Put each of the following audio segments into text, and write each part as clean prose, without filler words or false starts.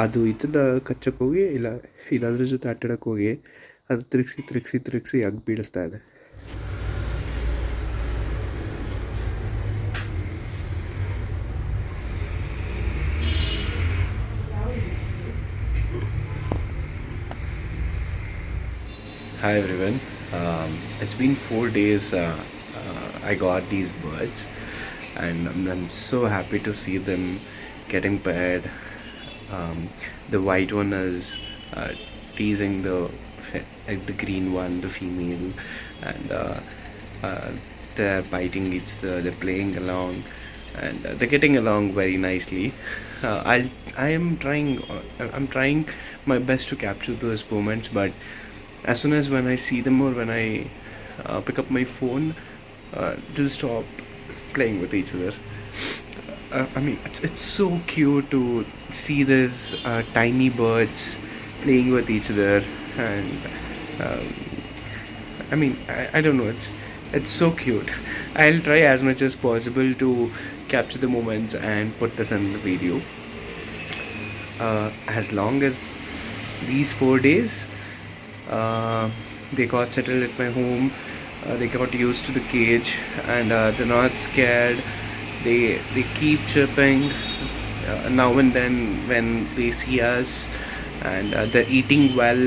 ಅದು ಇದನ್ನ ಕಚ್ಚಕ್ಕೆ ಹೋಗಿ ಇಲ್ಲ ಅದ್ರ ಜೊತೆ ಆಟಾಡಕ್ಕೆ ಹೋಗಿ ಅದು ತಿರುಗಿಸಿ ಹಂಗೆ ಬೀಳಿಸ್ತಾ ಇದೆ. Hi everyone. It's been 4 days. I got these birds, and I'm so happy to see them getting paired. Um, the white one is teasing the green one, the female, and uh, they're biting each other. They're playing along, and they're getting along very nicely. I'm trying my best to capture those moments, but as soon as when I see them or when I pick up my phone, they'll stop playing with each other. I mean, it's so cute to see these tiny birds playing with each other, and um, I mean, I don't know. It's so cute. I'll try as much as possible to capture the moments and put this in the video. As long as these 4 days, they got settled at my home. They got used to the cage, and they're not scared. They keep chirping now and then when they see us, and they're eating well,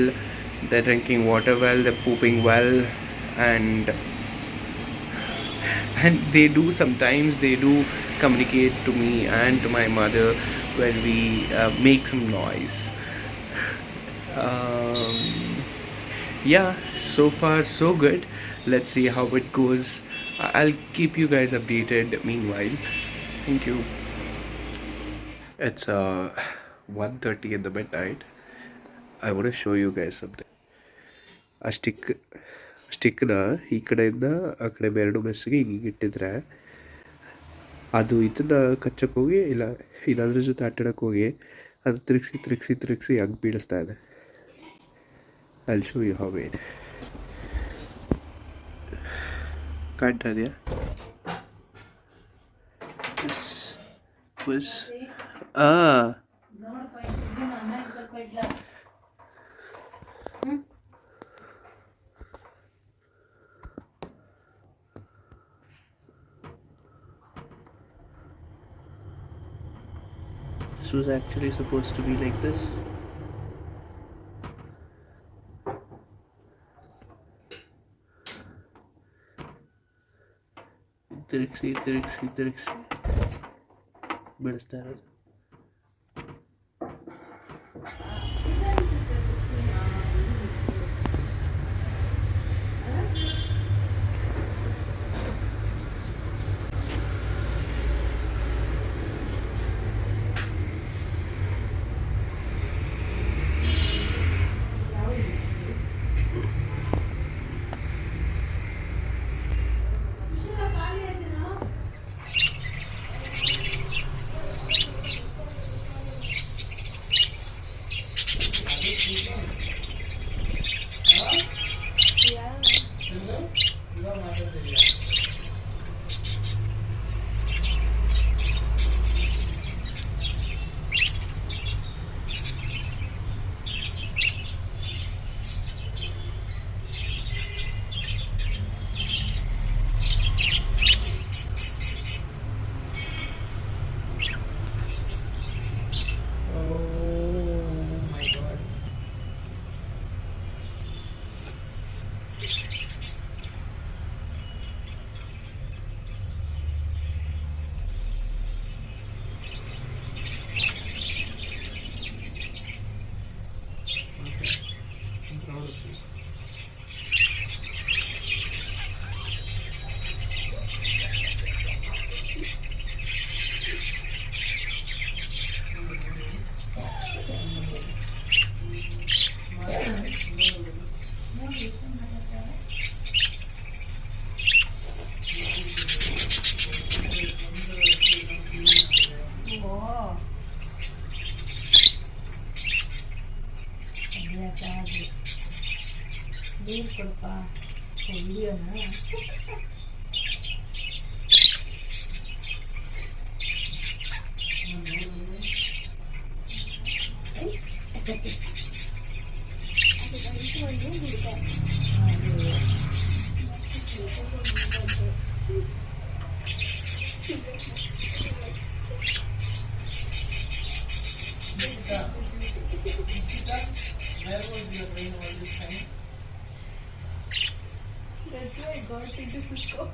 they're drinking water well, they're pooping well, and sometimes they do communicate to me and to my mother when we make some noise. Yeah, so far so good. Let's see how it goes. I'll keep you guys updated meanwhile. Thank you. It's 1:30 in the midnight. I want to show you guys something. ಆ ಸ್ಟಿಕ್ನ ಈ ಕಡೆಯಿಂದ ಆ ಕಡೆ ಎರಡು ಮೆಸ್ಸಿಗೆ ಹೀಗೆ ಇಟ್ಟಿದ್ರೆ ಅದು ಇದನ್ನ ಕಚ್ಚಕ್ಕೆ ಹೋಗಿ ಇಲ್ಲ ಅದ್ರ ಜೊತೆ ಆಟಾಡಕ್ಕೆ ಹೋಗಿ ಅದು ತಿರುಗಿಸಿ ಹಂಗೆ ಬೀಳಿಸ್ತಾ ಇದೆ. I'll show you how it. ಕಾಣ್ತಾ ಇದೆಯಾ? This was actually supposed to be like this. ತಿರುಗಿಸಿ ಬೆಳೆಸ್ತಾ ಇರೋದು. ನೀರು ಕೊಡಪ್ಪ ವಿಡಿಯೋನ Where was your brain all this time? That's why I got into Cisco.